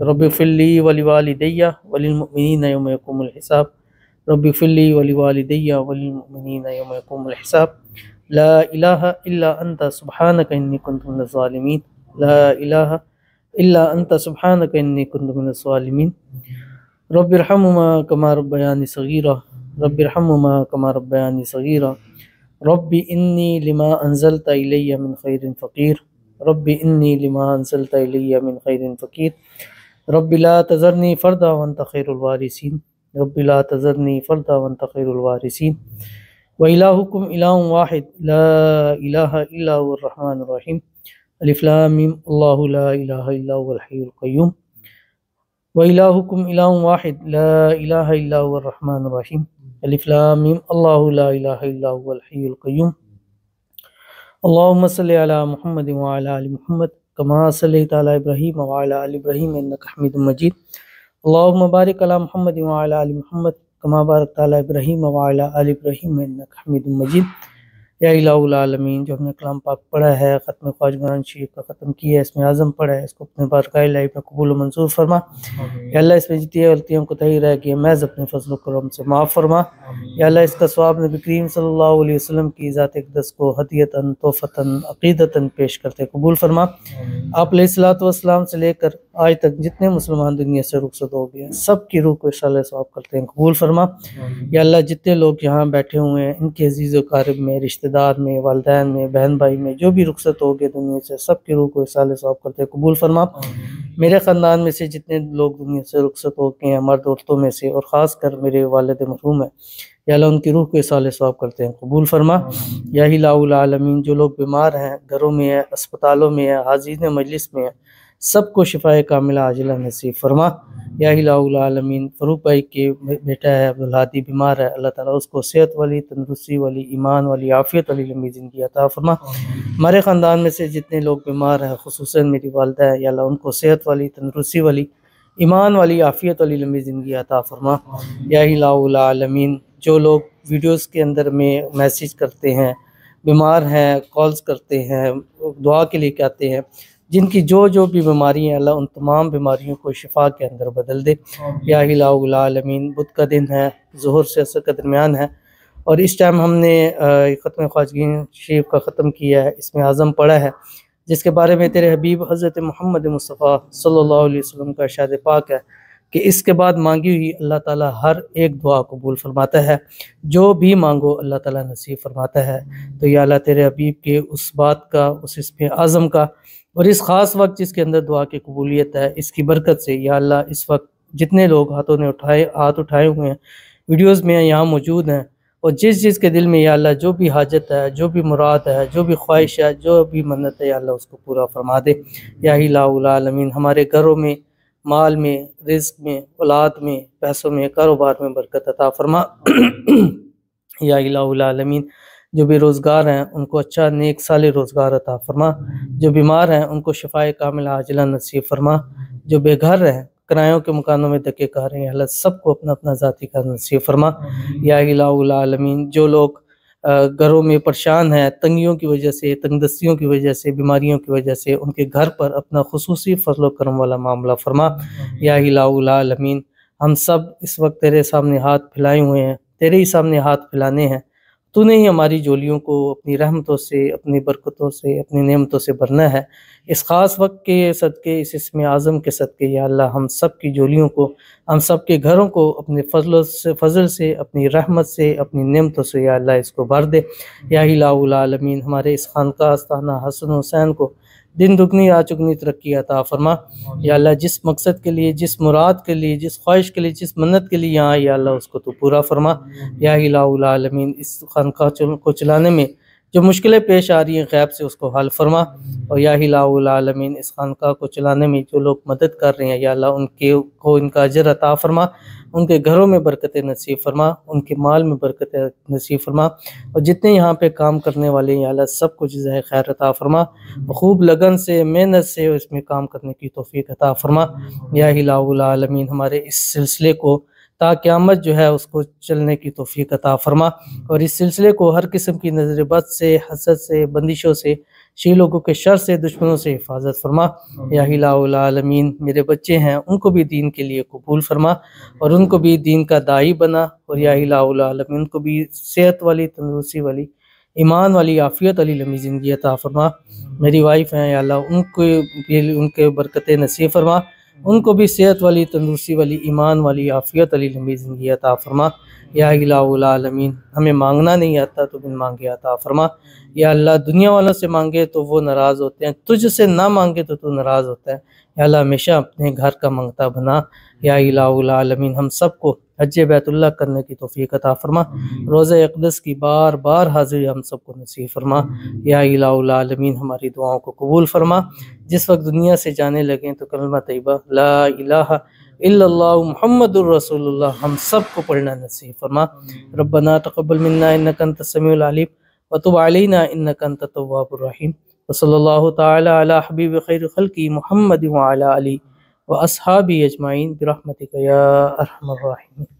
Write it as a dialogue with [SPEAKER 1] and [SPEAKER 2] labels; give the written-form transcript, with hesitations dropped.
[SPEAKER 1] رب اغفر لی ولوالدی وللمؤمنین یوم یقوم الحساب رب اغفر لی ولوالدی وللمؤمنین یوم یقوم الحساب لا الہ الا انت سبحانک انی کنت من الظالمین لا الہ الا انت سبحانک انی کنت من الظالمین رب ارحمہما کما ربیانی صغیرا رب ارحمہما کما ربیانی صغیرا رب انی لما انزلت الی من خیر فقیر رب انی لما انزلت الی من خیر فقیر رب لا تذرنی فردا وانت خیر الوارثین رب لا تذرنی فردا وانت خیر الوارثین وإلہکم الہ واحد لا الہ الا هو الرحمن الرحیم الف لام میم اللہ لا الہ الا هو الحی القیوم وإلہکم الہ واحد لا الہ الا هو الرحمن الرحیم الف لام میم اللہ لا الہ الا هو الحی القیوم اللہم صلی علی محمد وعلی آل محمد کما صلیت علی ابراہیم وعلی آل ابراہیم انک حمید مجید اللہم بارک علی محمد وعلی آل محمد کما بارکت علی ابراہیم وعلی آل ابراہیم انک حمید مجید یا الہ العالمین، جو ہم نے کلام پاک پڑھا ہے، ختم خواجگان شریف کا ختم کیا ہے، اس میں اعظم پڑھا ہے، اس کو اپنے بارگاہ الہی میں قبول و منظور فرما۔ یا اللہ اس میں جتنی غلطیوں کو تحیر رہ گئی محض اپنے فضل و کرم سے معاف فرما۔ یا اللہ اس کا ثواب نبی کریم صلی اللہ علیہ وسلم کی ذات اقدس کو ہدیتاً تحفتاً عقیدتاً پیش کرتے قبول فرما۔ آپ علیہ الصلوۃ والسلام سے لے کر آج تک جتنے مسلمان دنیا سے رخصت ہو گئے ہیں، سب کی روح کو ارشاد ثواب کرتے ہیں قبول فرما۔ یا اللہ جتنے لوگ یہاں بیٹھے ہوئے ہیں، ان کے عزیز و قارب میں، رشتہ دار میں، والدین میں، بہن بھائی میں، جو بھی رخصت ہو گئے دنیا سے، سب کی روح کو ارشاد ثواب کرتے ہیں قبول فرما۔ میرے خاندان میں سے جتنے لوگ دنیا سے رخصت ہو گئے ہیں، مرد عورتوں میں سے، اور خاص کر میرے والد مرحوم ہیں، یا اللہ ان کی روح کو ارشاد ثواب کرتے ہیں قبول فرما۔ یا الہ العالمین، جو لوگ بیمار ہیں، گھروں میں ہیں، اسپتالوں میں ہیں، حاضرین مجلس میں ہیں، سب کو شفائے کاملہ عاجلہ نصیب فرما۔ یا الہ العالمین، فروق بھائی کے بیٹا ہے عبدالہادی بیمار ہے، اللہ تعالیٰ اس کو صحت والی، تندرستی والی، ایمان والی، عافیت والی لمبی زندگی عطا فرما۔ ہمارے خاندان میں سے جتنے لوگ بیمار ہیں، خصوصاً میری والدہ ہے، یا اللہ ان کو صحت والی، تندرستی والی، ایمان والی، عافیت والی لمبی زندگی عطا فرما۔ یا الہ العالمین، جو لوگ ویڈیوز کے اندر میں میسیج کرتے ہیں، بیمار ہیں، کالز کرتے ہیں، دعا کے لیے کہتے ہیں، جن کی جو بھی بیماری ہیں، اللہ ان تمام بیماریوں کو شفا کے اندر بدل دے۔ یا الہ العالمین، بدھ کا دن ہے، ظہر سے عصر کا درمیان ہے، اور اس ٹائم ہم نے ختم خواجگین شریف کا ختم کیا ہے، اس میں اعظم پڑھا ہے، جس کے بارے میں تیرے حبیب حضرت محمد مصطفیٰ صلی اللہ علیہ وسلم کا ارشاد پاک ہے کہ اس کے بعد مانگی ہوئی اللہ تعالیٰ ہر ایک دعا قبول فرماتا ہے، جو بھی مانگو اللہ تعالیٰ نصیب فرماتا ہے۔ تو یا اللہ تیرے حبیب کے اس بات کا، اس میں اعظم کا، اور اس خاص وقت جس کے اندر دعا کی قبولیت ہے، اس کی برکت سے یا اللہ اس وقت جتنے لوگ ہاتھ اٹھائے ہوئے ہیں، ویڈیوز میں یہاں موجود ہیں، اور جس کے دل میں یا اللہ جو بھی حاجت ہے، جو بھی مراد ہے، جو بھی خواہش ہے، جو بھی منت ہے، یا اللہ اس کو پورا فرما دے۔ یا الہ العالمین، ہمارے گھروں میں، مال میں، رزق میں، اولاد میں، پیسوں میں، کاروبار میں برکت عطا فرما۔ یا الہ العالمین، جو بے روزگار ہیں ان کو اچھا نیک صالح روزگار عطا فرما، جو بیمار ہیں ان کو شفائے کاملہ عاجلہ نصیب فرما، جو بے گھر ہیں، کرایوں کے مکانوں میں دھکے کھا رہے ہیں، اللہ سب کو اپنا اپنا ذاتی گھر نصیب فرما۔ یا الہ العالمین، جو لوگ گھروں میں پریشان ہیں، تنگیوں کی وجہ سے، تنگ دستیوں کی وجہ سے، بیماریوں کی وجہ سے، ان کے گھر پر اپنا خصوصی فضل و کرم والا معاملہ فرما۔ یا الہ العالمین، ہم سب اس وقت تیرے سامنے ہاتھ پھیلائے ہوئے ہیں، تیرے ہی سامنے ہاتھ پھیلانے ہیں، تو نے ہی ہماری جولیوں کو اپنی رحمتوں سے، اپنی برکتوں سے، اپنی نعمتوں سے بھرنا ہے۔ اس خاص وقت کے صدقے، اس اسم اعظم کے صدقے یا اللہ ہم سب کی جولیوں کو، ہم سب کے گھروں کو اپنے فضل سے، اپنی رحمت سے، اپنی نعمتوں سے یا اللہ اس کو بھر دے۔ یا الہ العالمین، ہمارے اس خانقاہ آستانہ حسن حسین کو دن دگنی رات چگنی ترقی عطا فرما۔ یا اللہ جس مقصد کے لیے، جس مراد کے لیے، جس خواہش کے لیے، جس منت کے لیے یہاں، یا اللہ اس کو تو پورا فرما۔ یا الہ العالمین، اس خانقاہ کو چلانے میں جو مشکلیں پیش آ رہی ہیں، غیب سے اس کو حل فرما۔ اور یا الہ العالمین، اس خانقاہ کو چلانے میں جو لوگ مدد کر رہے ہیں، یا اللہ ان کا اجر عطا فرما، ان کے گھروں میں برکت نصیب فرما، ان کے مال میں برکت نصیب فرما، اور جتنے یہاں پہ کام کرنے والے ہیں، یا اللہ سب کو جزائے خیر عطا فرما، خوب لگن سے، محنت سے اس میں کام کرنے کی توفیق عطا فرما۔ یا الہ العالمین، ہمارے اس سلسلے کو تا قیامت جو ہے اس کو چلنے کی توفیق عطا فرما، اور اس سلسلے کو ہر قسم کی نظر بد سے، حسد سے، بندشوں سے شی لوگوں کے شر سے، دشمنوں سے حفاظت فرما۔ یا الہ العالمین میرے بچے ہیں ان کو بھی دین کے لیے قبول فرما اور ان کو بھی دین کا داعی بنا، اور یا الہ العالمین ان کو بھی صحت والی، تندرستی والی، ایمان والی، عافیت والی لمبی زندگی عطا فرما۔ میری وائف ہیں یا اللہ ان کے برکت نصیب فرما، ان کو بھی صحت والی، تندرستی والی، ایمان والی، عافیت والی لمبی زندگی عطا فرما۔ یا الہ العالمین ہمیں مانگنا نہیں آتا تو بن مانگے عطا فرما۔ یا اللہ دنیا والوں سے مانگے تو وہ ناراض ہوتے ہیں، تجھ سے نہ مانگے تو تو ناراض ہوتا ہے۔ یا اللہ ہمیشہ اپنے گھر کا منگتا بنا۔ یا الہ العالمین ہم سب کو حج بیت اللہ کرنے کی توفیق عطا فرما، روزہ اقدس کی بار بار حاضری ہم سب کو نصیب فرما۔ یا الہ العالمین ہماری دعاؤں کو قبول فرما۔ جس وقت دنیا سے جانے لگیں تو کلمہ طیبہ لا الہ الا اللہ محمد الرسول اللہ ہم سب کو پڑھنا نصیب فرما۔ ربنا تقبل منا انک انت السمیع العلیم وتب علینا انک انت التواب الرحیم، وصلی اللہ تعالی علی حبیب خیر خلقی محمد وعلی آلہ واصحابہ اجمعین برحمتک یا ارحم الراحمین۔